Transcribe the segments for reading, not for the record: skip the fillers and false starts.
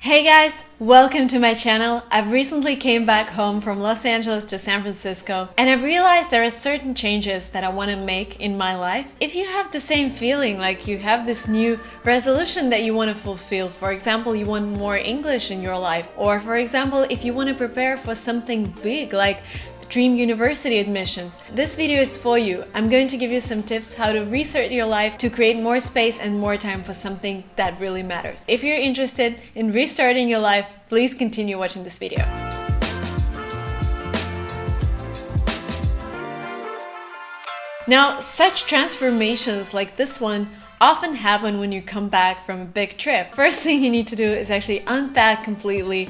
Hey guys, welcome to my channel. I've recently came back home from Los Angeles to San Francisco and I've realized there are certain changes that I want to make in my life. If you have the same feeling, like you have this new resolution that you want to fulfill, for example, you want more English in your life, or for example, if you want to prepare for something big like dream university admissions, this video is for you. I'm going to give you some tips how to restart your life to create more space and more time for something that really matters. If you're interested in restarting your life, please continue watching this video. Now, such transformations like this one often happen when you come back from a big trip. First thing you need to do is actually unpack completely,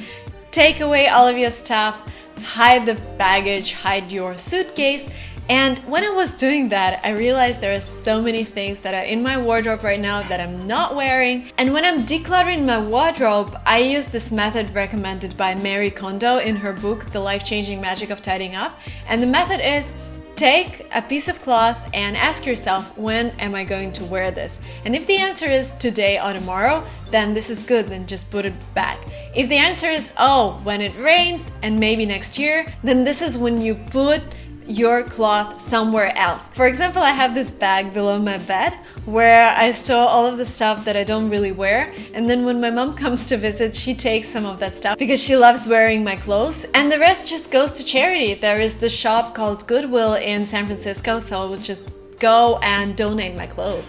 take away all of your stuff, hide the baggage, hide your suitcase. And when I was doing that, I realized there are so many things that are in my wardrobe right now that I'm not wearing. And when I'm decluttering my wardrobe, I use this method recommended by Marie Kondo in her book, The Life-Changing Magic of Tidying Up. And the method is: take a piece of cloth and ask yourself, when am I going to wear this? And if the answer is today or tomorrow, then this is good, then just put it back. If the answer is, oh, when it rains and maybe next year, then this is when you put your cloth somewhere else. For example, I have this bag below my bed where I store all of the stuff that I don't really wear, and then when my mom comes to visit, she takes some of that stuff because she loves wearing my clothes, and the rest just goes to charity. There is the shop called Goodwill in San Francisco, so I will just go and donate my clothes.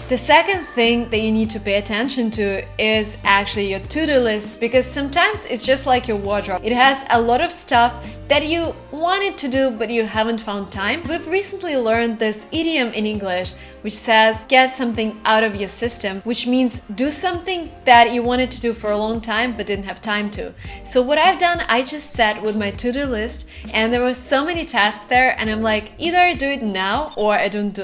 The second thing that you need to pay attention to is actually your to-do list, because sometimes it's just like your wardrobe. It has a lot of stuff that you wanted to do but you haven't found time. We've recently learned this idiom in English which says get something out of your system, which means do something that you wanted to do for a long time but didn't have time to. So what I've done, I just sat with my to-do list and there were so many tasks there, and I'm like, either I do it now or I don't.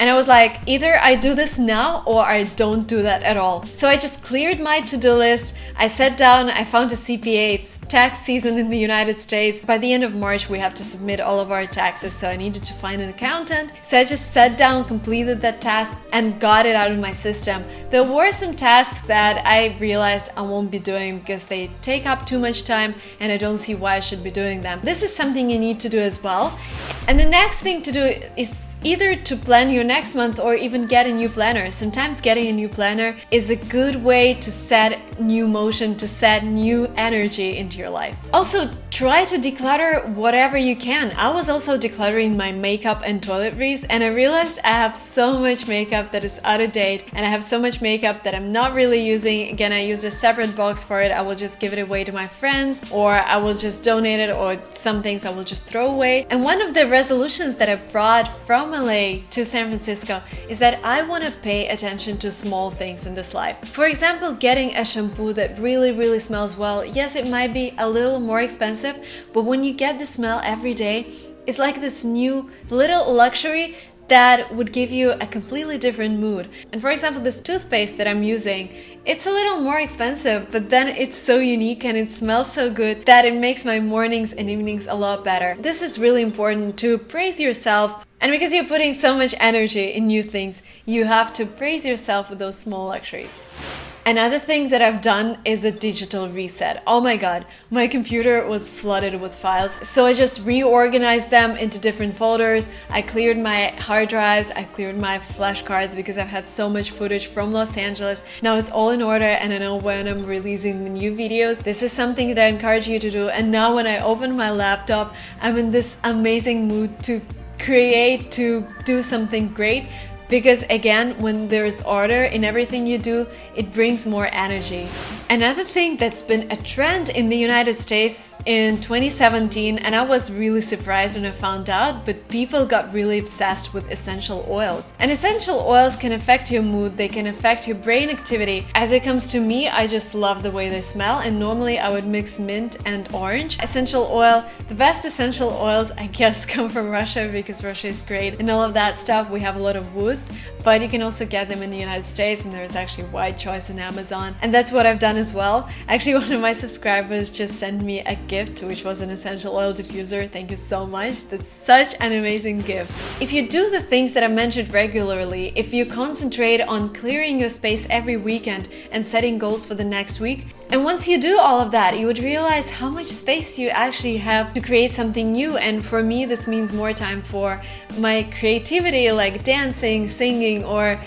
And I was like, either I do this now or I don't do that at all. So I just cleared my to-do list. I sat down, I found a CPA. It's tax season in the United States. By the end of March, we have to submit all of our taxes. So I needed to find an accountant. So I just sat down, completed that task and got it out of my system. There were some tasks that I realized I won't be doing because they take up too much time and I don't see why I should be doing them. This is something you need to do as well. And the next thing to do is either to plan your next month or even get a new planner. Sometimes getting a new planner is a good way to set new motion, to set new energy into your life. Also, try to declutter whatever you can. I was also decluttering my makeup and toiletries, and I realized I have so much makeup that is out of date, and I have so much makeup that I'm not really using. Again, I used a separate box for it. I will just give it away to my friends, or I will just donate it, or some things I will just throw away. And one of the resolutions that I brought from LA to San Francisco is that I want to pay attention to small things in this life. For example, getting a shampoo that really smells well. Yes, it might be a little more expensive, but when you get the smell every day, it's like this new little luxury that would give you a completely different mood. And for example, this toothpaste that I'm using, it's a little more expensive, but then it's so unique and it smells so good that it makes my mornings and evenings a lot better. This is really important, to praise yourself. And because you're putting so much energy in new things, you have to praise yourself with those small luxuries. Another thing that I've done is a digital reset. Oh my god, my computer was flooded with files. So I just reorganized them into different folders. I cleared my hard drives, I cleared my flashcards because I've had so much footage from Los Angeles. Now it's all in order and I know when I'm releasing the new videos. This is something that I encourage you to do. And now when I open my laptop, I'm in this amazing mood to create, to do something great. Because again, when there's order in everything you do, it brings more energy. Another thing that's been a trend in the United States in 2017, and I was really surprised when I found out, but people got really obsessed with essential oils. And essential oils can affect your mood, they can affect your brain activity. As it comes to me, I just love the way they smell, and normally I would mix mint and orange. Essential oil, the best essential oils I guess come from Russia because Russia is great and all of that stuff. We have a lot of woods, but you can also get them in the United States, and there's actually a wide choice on Amazon. And that's what I've done as well. Actually, one of my subscribers just sent me a gift, which was an essential oil diffuser. Thank you so much. That's such an amazing gift. If you do the things that I mentioned regularly, if you concentrate on clearing your space every weekend and setting goals for the next week, And once you do all of that, you would realize how much space you actually have to create something new. And for me, this means more time for my creativity, like dancing, singing, or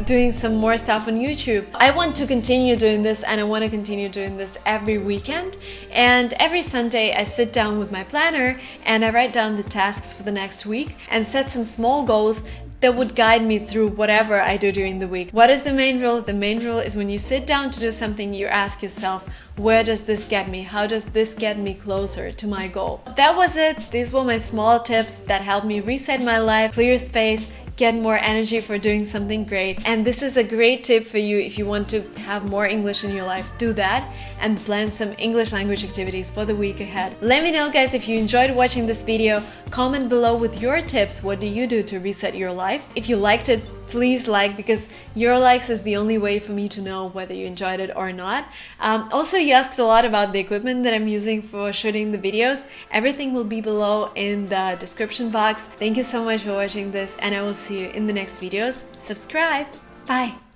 doing some more stuff on YouTube. I want to continue doing this, and I want to continue doing this every weekend. And every Sunday I sit down with my planner and I write down the tasks for the next week and set some small goals that would guide me through whatever I do during the week. What is the main rule? The main rule is when you sit down to do something, you ask yourself, where does this get me? How does this get me closer to my goal? That was it. These were my small tips that helped me reset my life, clear space, get more energy for doing something great. And this is a great tip for you if you want to have more English in your life. Do that and plan some English language activities for the week ahead. Let me know, guys, if you enjoyed watching this video. Comment below with your tips. What do you do to reset your life? If you liked it, please like, because your likes is the only way for me to know whether you enjoyed it or not. Also, you asked a lot about the equipment that I'm using for shooting the videos. Everything will be below in the description box. Thank you so much for watching this, and I will see you in the next videos. Subscribe. Bye.